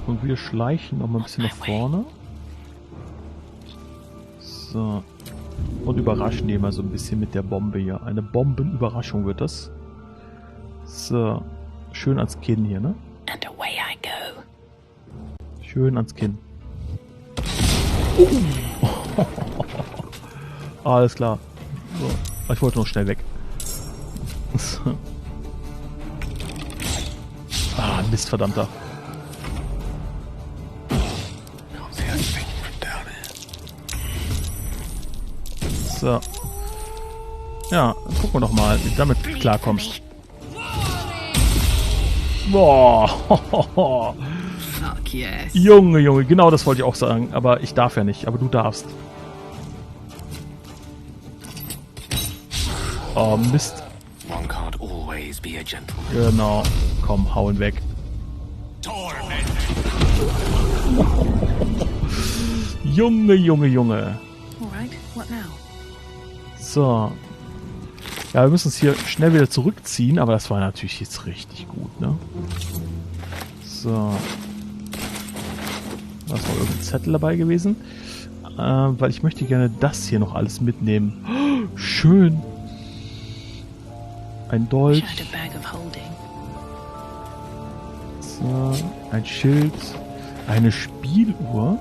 Und wir schleichen noch mal ein bisschen nach vorne. So. Und überraschen die mal so ein bisschen mit der Bombe hier. Eine Bombenüberraschung wird das. So. Schön ans Kinn hier, ne? And away I go. Schön ans Kinn. Oh. Alles klar. So. Ich wollte noch schnell weg. So. Ah, Mist, verdammter. So. Ja, gucken wir doch mal, wie du damit klarkommst. Boah. Fuck yes. Junge, Junge, genau das wollte ich auch sagen. Aber ich darf ja nicht, aber du darfst. Oh, Mist. One can't always be a gentleman. Genau. Komm, hauen weg. Junge, Junge, Junge. Alright, what now? So. Ja, wir müssen uns hier schnell wieder zurückziehen, aber das war natürlich jetzt richtig gut, ne? So. Da ist noch irgendein Zettel dabei gewesen. Weil ich möchte gerne das hier noch alles mitnehmen. Oh, schön. Ein Dolch. So, ein Schild. Eine Spieluhr.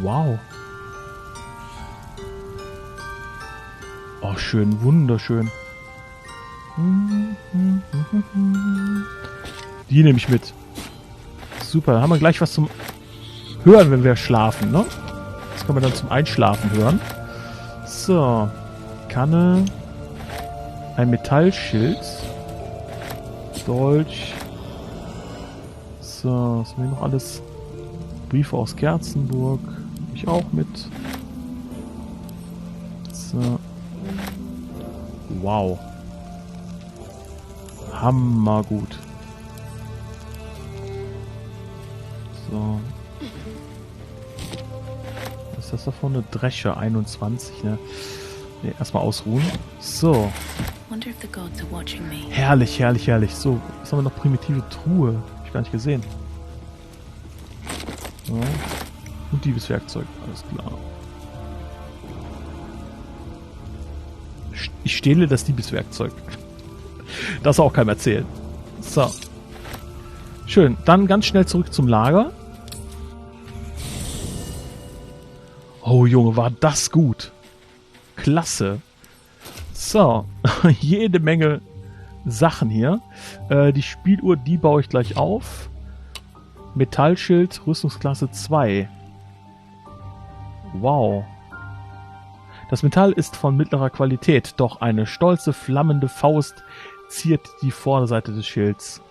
Wow. Oh, schön, wunderschön. Die nehme ich mit. Super, dann haben wir gleich was zum Hören, wenn wir schlafen, ne? Das können wir dann zum Einschlafen hören. So. Kanne. Ein Metallschild. Dolch. So, was haben wir noch alles? Briefe aus Kerzenburg. Ich auch mit. So. Wow. Hammergut. So. Was ist das da vorne? Drescher 21, ne? Ne, erstmal ausruhen. So. Herrlich, herrlich, herrlich. So, was haben wir noch? Primitive Truhe. Hab ich gar nicht gesehen. So. Und Diebeswerkzeug. Alles klar. Ich stehle das Diebeswerkzeug. Das auch keinem erzählen. So. Schön. Dann ganz schnell zurück zum Lager. Oh Junge, war das gut. Klasse. So. Jede Menge Sachen hier. Die Spieluhr, die baue ich gleich auf. Metallschild, Rüstungsklasse 2. Wow. Das Metall ist von mittlerer Qualität, doch eine stolze, flammende Faust ziert die Vorderseite des Schilds.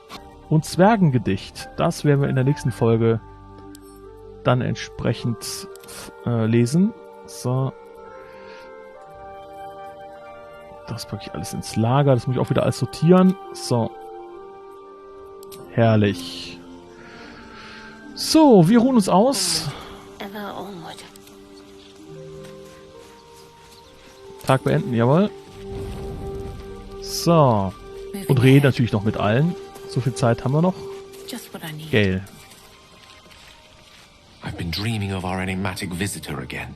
Und Zwergengedicht, das werden wir in der nächsten Folge dann entsprechend lesen. So. Das packe ich alles ins Lager, das muss ich auch wieder alles sortieren. So. Herrlich. So, wir ruhen uns aus. Tag beenden, jawohl. So. Und reden natürlich noch mit allen. So viel Zeit haben wir noch. Gail. I've been dreaming of our enigmatic visitor again.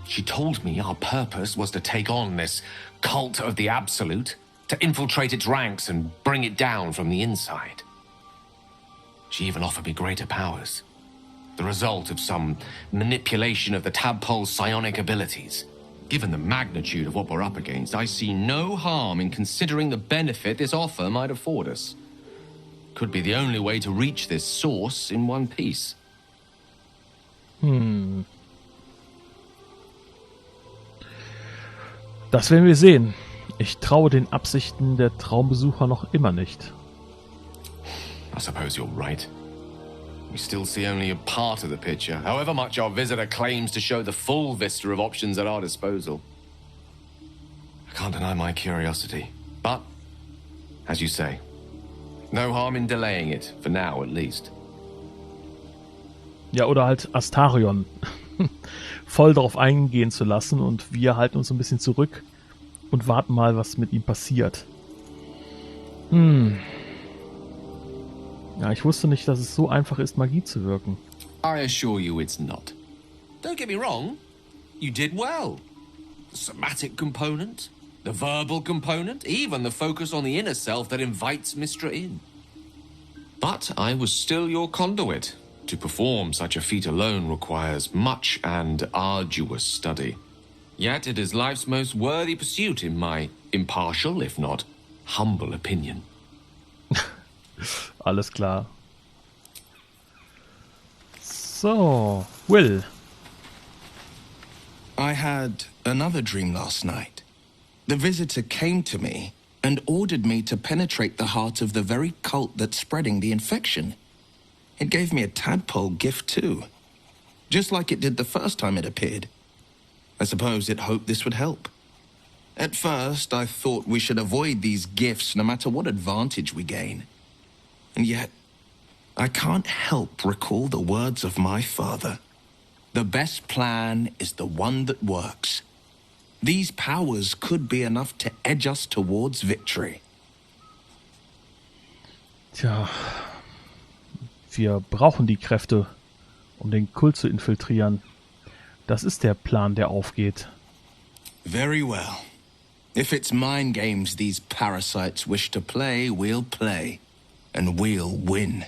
She told me our purpose was to take on this cult of the Absolute, to infiltrate its ranks and bring it down from the inside. She even offered me greater powers, the result of some manipulation of the tadpole's psionic abilities. Given the magnitude of what we're up against, I see no harm in considering the benefit this offer might afford us. Could be the only way to reach this source in one piece. Das werden wir sehen. Ich traue den Absichten der Traumbesucher noch immer nicht. I suppose you're right. We still see only a part of the picture, however much our visitor claims to show the full vista of options at our disposal. I can't deny my curiosity, but, as you say, no harm in delaying it, for now at least. Ja, oder halt Astarion voll darauf eingehen zu lassen und wir halten uns ein bisschen zurück und warten mal, was mit ihm passiert. Ja, ich wusste nicht, dass es so einfach ist, Magie zu wirken. I assure you it's not. Don't get me wrong, you did well. The somatic component, the verbal component, even the focus on the inner self that invites Mistra in. But I was still your conduit. To perform such a feat alone requires much and arduous study. Yet it is life's most worthy pursuit in my impartial, if not humble opinion. Alles klar. So, Will. I had another dream last night. The visitor came to me and ordered me to penetrate the heart of the very cult that's spreading the infection. It gave me a tadpole gift too, just like it did the first time it appeared. I suppose it hoped this would help. At first, I thought we should avoid these gifts no matter what advantage we gain. And yet, I can't help recall the words of my father. The best plan is the one that works. These powers could be enough to edge us towards victory. Tja, wir brauchen die Kräfte, um den Kult zu infiltrieren. Das ist der Plan, der aufgeht. Very well. If it's mind games these parasites wish to play, we'll play. And we'll win.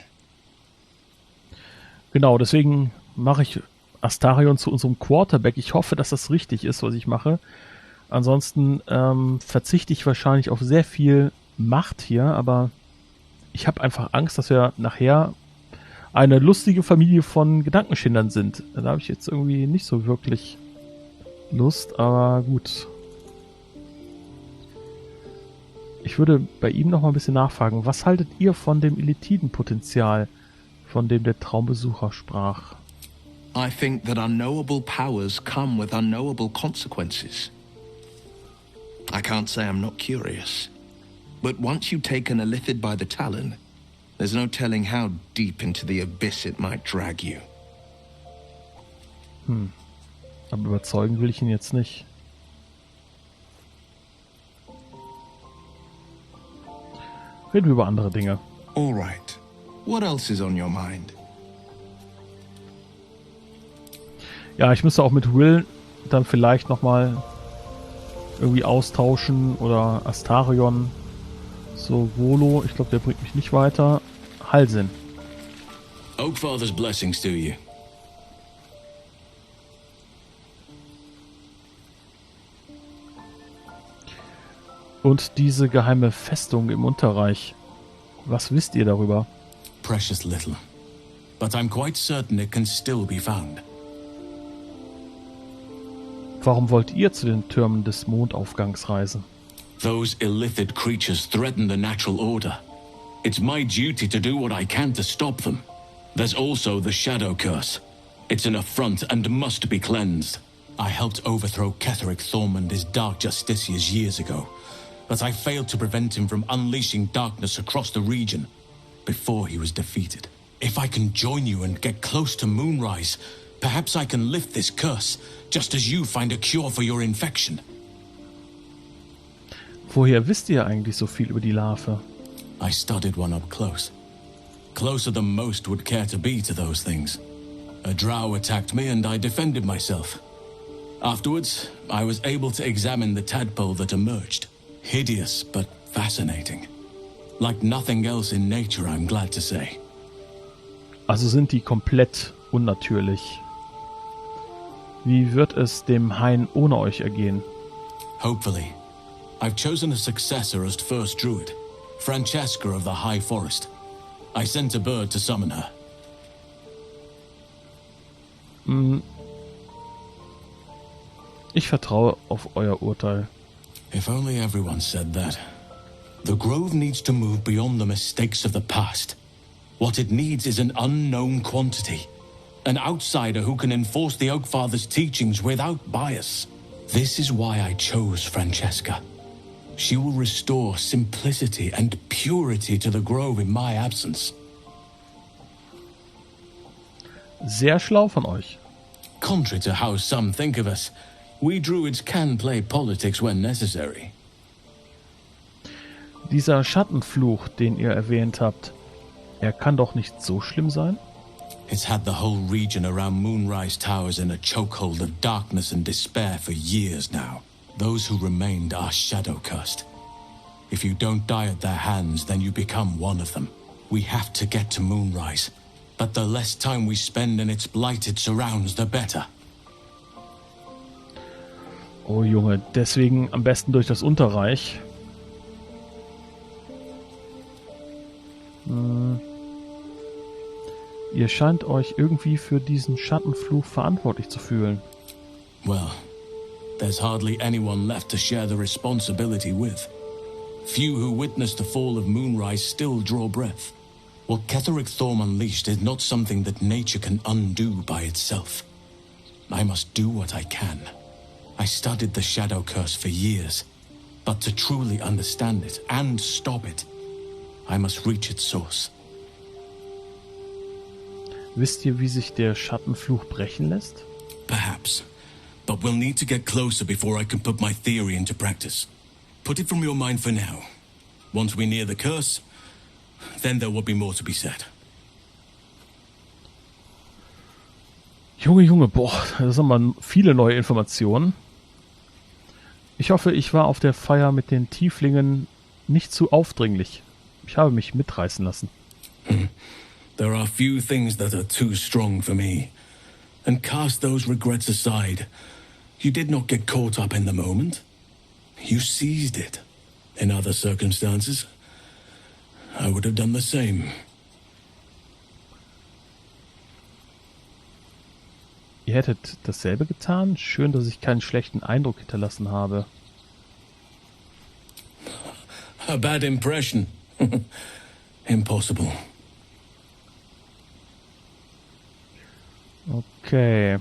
Genau, deswegen mache ich Astarion zu unserem Quarterback. Ich hoffe, dass das richtig ist, was ich mache. Ansonsten verzichte ich wahrscheinlich auf sehr viel Macht hier, aber ich habe einfach Angst, dass wir nachher eine lustige Familie von Gedankenschindern sind. Da habe ich jetzt irgendwie nicht so wirklich Lust, aber gut. Ich würde bei ihm noch mal ein bisschen nachfragen. Was haltet ihr von dem Elitidenpotenzial, von dem der Traumbesucher sprach? I think that unknowable powers come with unknowable consequences. I can't say I'm not curious. But once you take an Illithid by the talon, there's no telling how deep into the abyss it might drag you. Aber überzeugen will ich ihn jetzt nicht. Reden wir über andere Dinge. All right. What else is on your mind? Ja, ich müsste auch mit Will dann vielleicht nochmal irgendwie austauschen oder Astarion. So, Volo, ich glaube, der bringt mich nicht weiter. Halsin. Oakfather's blessings to you. Und diese geheime Festung im Unterreich. Was wisst ihr darüber? Precious little. But I'm quite certain it can still be found. Warum wollt ihr zu den Türmen des Mondaufgangs reisen? Those illithid creatures threaten the natural order. It's my duty to do what I can to stop them. There's also the shadow curse. It's an affront and must be cleansed. I helped overthrow Ketheric Thorm and his dark justiciars years ago, but I failed to prevent him from unleashing darkness across the region before he was defeated. If I can join you and get close to Moonrise, perhaps I can lift this curse, just as you find a cure for your infection. Woher wisst ihr eigentlich so viel über die Larve? I studied one up close. Closer than most would care to be to those things. A drow attacked me and I defended myself. Afterwards, I was able to examine the tadpole that emerged. Hideous, but fascinating. Like nothing else in nature, I'm glad to say. Also sind die komplett unnatürlich. Wie wird es dem Hain ohne euch ergehen? Hopefully. I've chosen a successor as first druid, Francesca of the High Forest. I sent a bird to summon her. Ich vertraue auf euer Urteil. If only everyone said that. The Grove needs to move beyond the mistakes of the past. What it needs is an unknown quantity. An outsider who can enforce the Oakfather's teachings without bias. This is why I chose Francesca. She will restore simplicity and purity to the Grove in my absence. Sehr schlau von euch. Contrary to how some think of us, we druids can play politics when necessary. Dieser Schattenfluch, den ihr erwähnt habt, er kann doch nicht so schlimm sein? It's had the whole region around Moonrise Towers in a chokehold of darkness and despair for years now. Those who remained are shadow-cursed. If you don't die at their hands, then you become one of them. We have to get to Moonrise. But the less time we spend in its blighted surrounds, the better. Oh Junge, deswegen am besten durch das Unterreich. Ihr scheint euch irgendwie für diesen Schattenfluch verantwortlich zu fühlen. Well, there's hardly anyone left to share the responsibility with. Few who witnessed the fall of Moonrise still draw breath. What Ketheric Thorm unleashed is not something that nature can undo by itself. I must do what I can. I studied the Shadow Curse for years, but to truly understand it and stop it, I must reach its source. Wisst ihr, wie sich der Schattenfluch brechen lässt? Perhaps, but we'll need to get closer before I can put my theory into practice. Put it from your mind for now. Once we near the curse, then there will be more to be said. Junge, boah, das sind mal viele neue Informationen. Ich hoffe, ich war auf der Feier mit den Tieflingen nicht zu aufdringlich. Ich habe mich mitreißen lassen. There are few things that are too strong for me. And cast those regrets aside. You did not get caught up in the moment. You seized it. In other circumstances, I would have done the same. Ihr hättet dasselbe getan? Schön, dass ich keinen schlechten Eindruck hinterlassen habe. A bad impression. Impossible. Okay.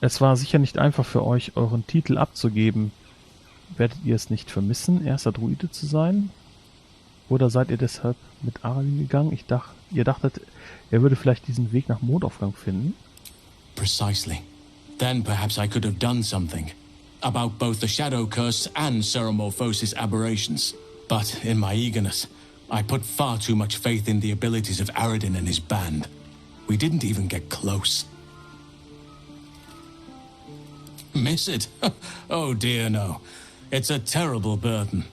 Es war sicher nicht einfach für euch, euren Titel abzugeben. Werdet ihr es nicht vermissen, erster Druide zu sein? Oder seid ihr deshalb mit Addalin gegangen? Ihr dachtet, er würde vielleicht diesen Weg nach Mondaufgang finden? Precisely. Then perhaps I could have done something. About both the Shadow Curse and Ceramorphosis aberrations. But in my eagerness, I put far too much faith in the abilities of Aradin and his band. We didn't even get close. Miss it? Oh dear, no. It's a terrible burden.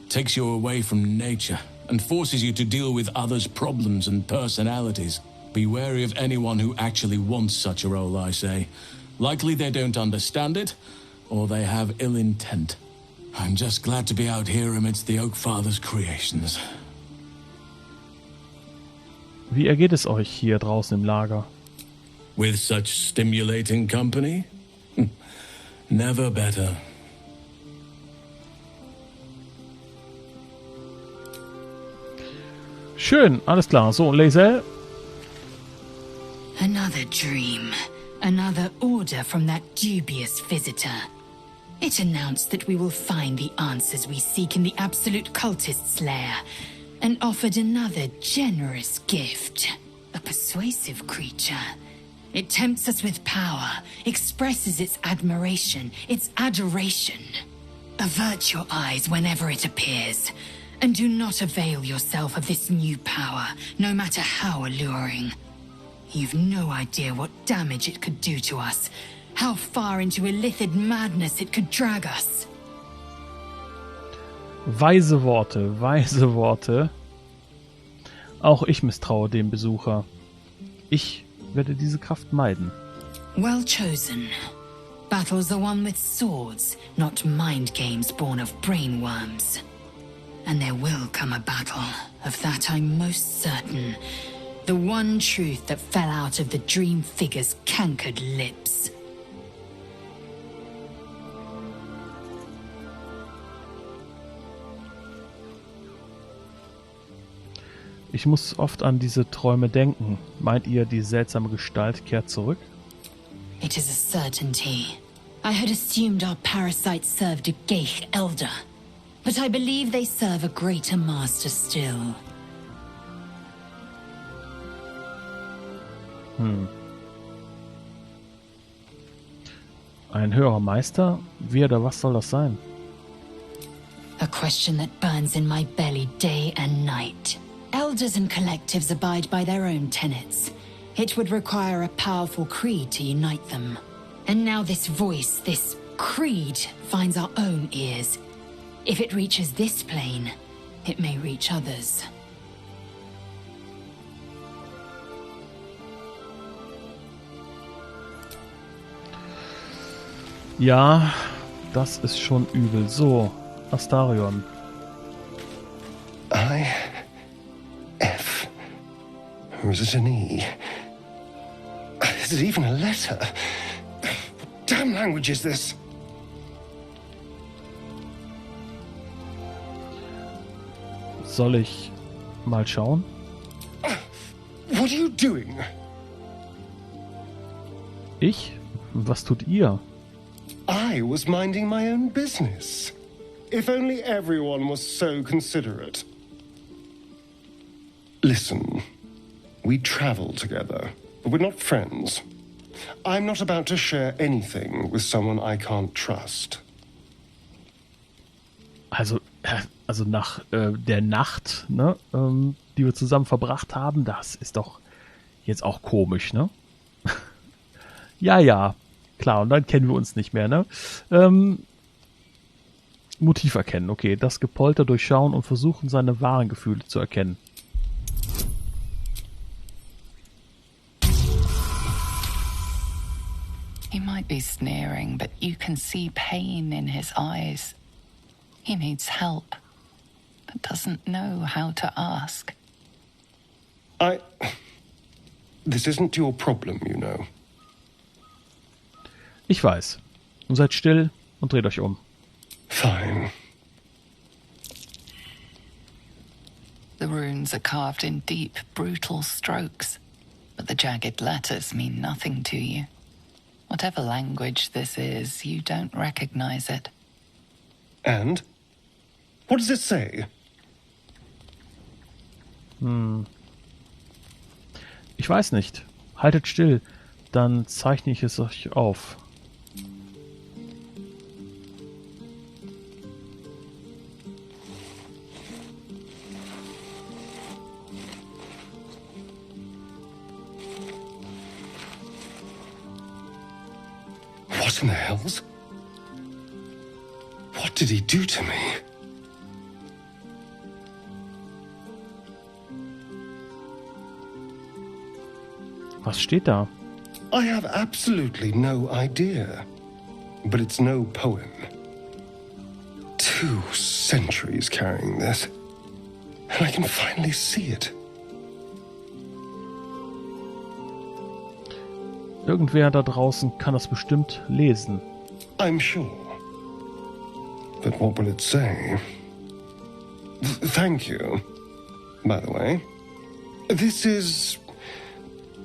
Takes you away from nature and forces you to deal with others' problems and personalities. Be wary of anyone who actually wants such a role, I say. Likely they don't understand it, or they have ill intent. I'm just glad to be out here amidst the Oak Father's creations. Wie ergeht es euch hier draußen im Lager? With such stimulating company? Never better. Schön, alles klar. So, Lae'zel. Another dream. Another order from that dubious visitor. It announced that we will find the answers we seek in the absolute cultist's lair, and offered another generous gift. A persuasive creature. It tempts us with power, expresses its admiration, its adoration. Avert your eyes whenever it appears, and do not avail yourself of this new power, no matter how alluring. You've no idea what damage it could do to us, how far into illithid madness it could drag us. Weise Worte, weise Worte. Auch ich misstraue dem Besucher. Ich werde diese Kraft meiden. Well chosen. Battles are won with swords, not mind games born of brainworms. And there will come a battle, of that I'm most certain. The one truth that fell out of the dream figure's cankered lips. Ich muss oft an diese Träume denken. Meint ihr, die seltsame Gestalt kehrt zurück? It is a certainty. I had assumed our parasites served a Geich elder, but I believe they serve a greater master still. Ein höherer Meister? Wie oder was soll das sein? A question that burns in my belly day and night. Elders and collectives abide by their own tenets. It would require a powerful creed to unite them. And now this voice, this creed, finds our own ears. If it reaches this plane, it may reach others. Ja, das ist schon übel. So, Astarion. I, F, or is it an E? Is it even a letter? What damn language is this? Soll ich mal schauen? What are you doing? Ich? Was tut ihr? I was minding my own business. If only everyone was so considerate. Listen, we travel together, but we're not friends. I'm not about to share anything with someone I can't trust. Also nach der Nacht, ne, die wir zusammen verbracht haben, das ist doch jetzt auch komisch, ne? Ja, klar, und dann kennen wir uns nicht mehr, ne? Motiv erkennen, okay, das Gepolter durchschauen und versuchen, seine wahren Gefühle zu erkennen. He might be sneering, but you can see pain in his eyes. He needs help, but doesn't know how to ask. This isn't your problem, you know. Ich weiß. Und seid still und dreht euch um. Fine. The runes are carved in deep, brutal strokes, but the jagged letters mean nothing to you. Whatever language this is, you don't recognize it. And? What does it say? Ich weiß nicht. Haltet still, dann zeichne ich es euch auf. What in the hells? What did he do to me? Was steht da? I have absolutely no idea. But it's no poem. 2 centuries carrying this. And I can finally see it. Irgendwer da draußen kann das bestimmt lesen. I'm sure. But what will it say? Thank you, by the way. This is...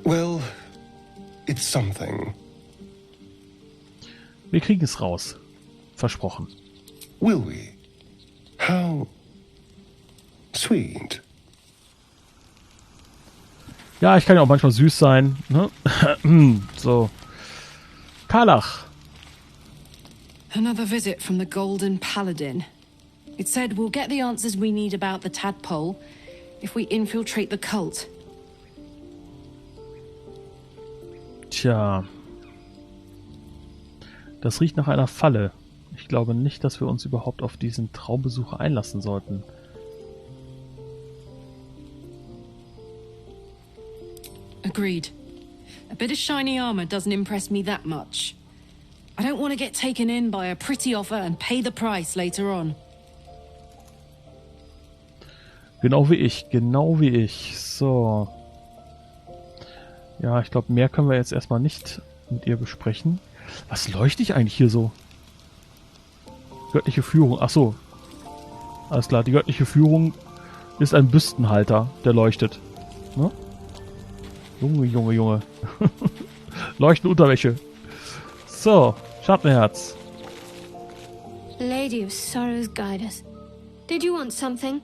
well, it's something. Wir kriegen es raus. Versprochen. Will we? How... sweet. Ja, ich kann ja auch manchmal süß sein. Ne? So. Karlach. Another visit from the Golden Paladin. It said we'll get the answers we need about the tadpole if we infiltrate the cult. Tja. Das riecht nach einer Falle. Ich glaube nicht, dass wir uns überhaupt auf diesen Traumbesuch einlassen sollten. Agreed. A bit of shiny armor doesn't impress me that much. I don't want to get taken in by a pretty offer and pay the price later on. Genau wie ich. So. Ja, ich glaube, mehr können wir jetzt erstmal nicht mit ihr besprechen. Was leuchte ich eigentlich hier so? Göttliche Führung. Ach so. Alles klar, die göttliche Führung ist ein Büstenhalter, der leuchtet. Ne? Junge. Leuchtende Unterwäsche. So, Schattenherz. Lady of Sorrows, guide us. Did you want something?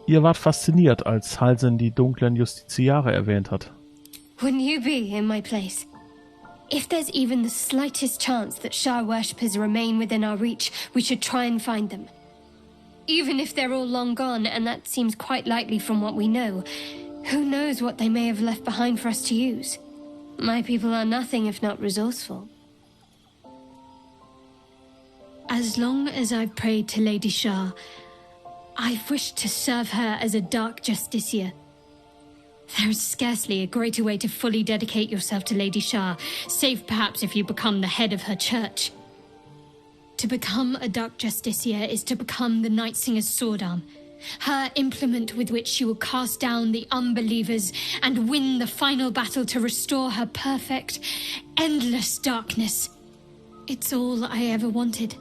Ihr wart fasziniert, als Halsin die dunklen Justiziare erwähnt hat. Wouldn't you be in my place? If there's even the slightest chance that Shah worshippers remain within our reach, we should try and find them. Even if they're all long gone, and that seems quite likely from what we know, who knows what they may have left behind for us to use? My people are nothing if not resourceful. As long as I've prayed to Lady Shah, I've wished to serve her as a dark justiciar. There is scarcely a greater way to fully dedicate yourself to Lady Shah, save perhaps if you become the head of her church. To become a dark justiciar is to become the Night Singer's sword arm, her implement with which she will cast down the unbelievers and win the final battle to restore her perfect, endless darkness. It's all I ever wanted.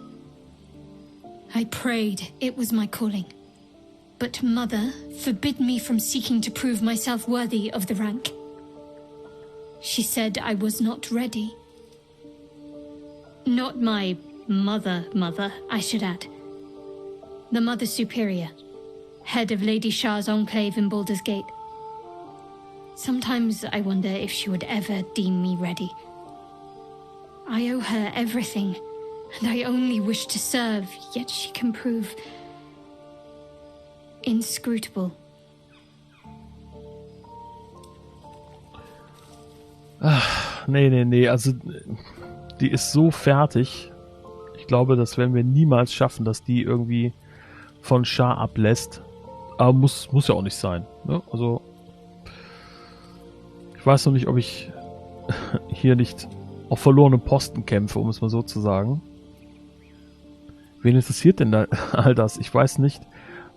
I prayed it was my calling. But Mother forbid me from seeking to prove myself worthy of the rank. She said I was not ready. Not my mother, I should add. The Mother Superior, head of Lady Shah's enclave in Baldur's Gate. Sometimes I wonder if she would ever deem me ready. I owe her everything, and I only wish to serve, yet she can prove inscrutable. Ach, nee, also die ist so fertig. Ich glaube, das werden wir niemals schaffen, dass die irgendwie von Shah ablässt. Aber muss ja auch nicht sein. Ne? Also ich weiß noch nicht, ob ich hier nicht auf verlorenen Posten kämpfe, um es mal so zu sagen. Wen interessiert denn da all das? Ich weiß nicht,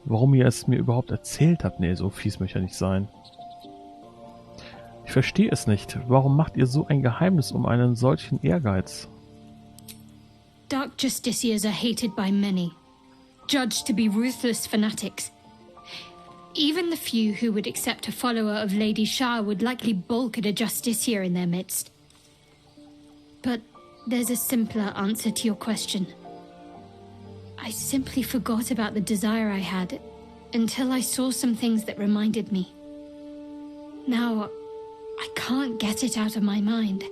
warum ihr es mir überhaupt erzählt habt. Nee, so fies möchte ja nicht sein. Ich verstehe es nicht. Warum macht ihr so ein Geheimnis um einen solchen Ehrgeiz? Dark Justiciars are hated by many, judged to be ruthless fanatics. Even the few who would accept a follower of Lady Shah would likely balk at a Justiciar in their midst. But there's a simpler answer to your question. I simply forgot about the desire I had until I saw some things that reminded me. Now, I can't get it out of my mind.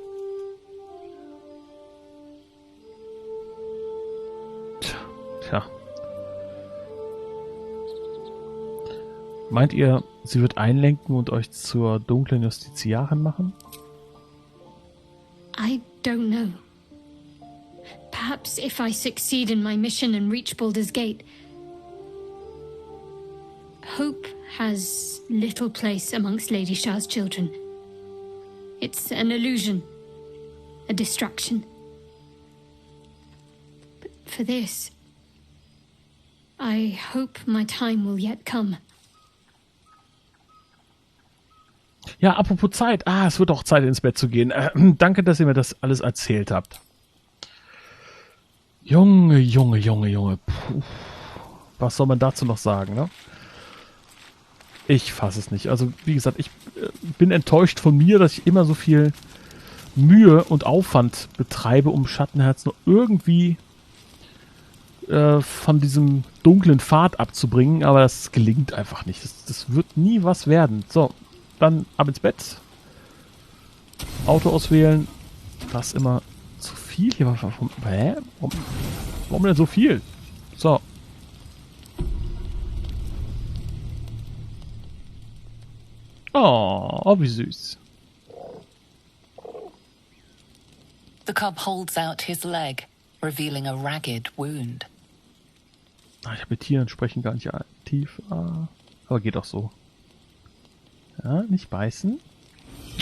Tja. Meint ihr, sie wird einlenken und euch zur dunklen Justiziarin machen? I don't know. Perhaps if I succeed in my mission and reach Baldur's Gate. Hope has little place amongst Lady Shah's children. It's an illusion, a distraction. But for this, I hope my time will yet come. Ja, apropos Zeit. Es wird auch Zeit, ins Bett zu gehen. Danke, dass ihr mir das alles erzählt habt. Junge. Puh. Was soll man dazu noch sagen, ne? Ich fasse es nicht. Also, wie gesagt, ich bin enttäuscht von mir, dass ich immer so viel Mühe und Aufwand betreibe, um Schattenherz nur irgendwie von diesem dunklen Pfad abzubringen, aber das gelingt einfach nicht. Das wird nie was werden. So, dann ab ins Bett. Auto auswählen. Das ist immer zu viel hier. Warum denn so viel? So. Oh, wie süß. The cub holds out his leg, revealing a ragged wound. Ich habe mit Tieren sprechen gar nicht tief. Aber geht auch so. Ja, nicht beißen.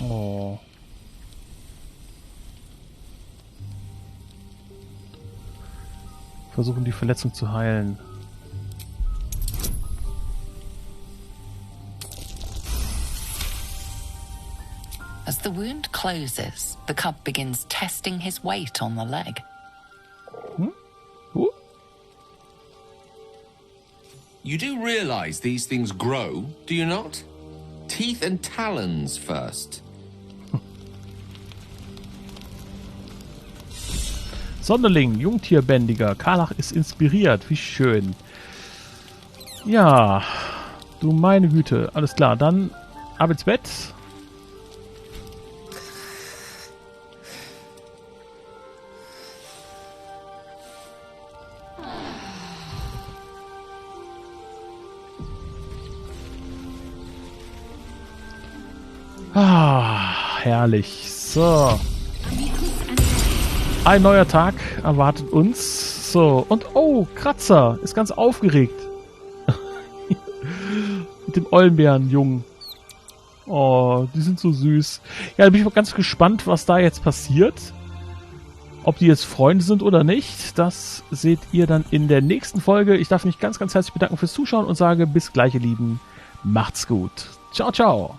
Oh. Versuchen die Verletzung zu heilen. As the wound closes, the cub begins testing his weight on the leg. You do realize these things grow, do you not? Teeth and talons first. Sonderling, Jungtierbändiger. Karlach ist inspiriert. Wie schön. Ja, du meine Güte. Alles klar, dann ab ins Bett. Ah, herrlich. So. Ein neuer Tag erwartet uns. So. Und, oh, Kratzer ist ganz aufgeregt. Mit dem Eulenbärenjungen. Oh, die sind so süß. Ja, da bin ich mal ganz gespannt, was da jetzt passiert. Ob die jetzt Freunde sind oder nicht, das seht ihr dann in der nächsten Folge. Ich darf mich ganz, ganz herzlich bedanken fürs Zuschauen und sage bis gleich, ihr Lieben. Macht's gut. Ciao, ciao.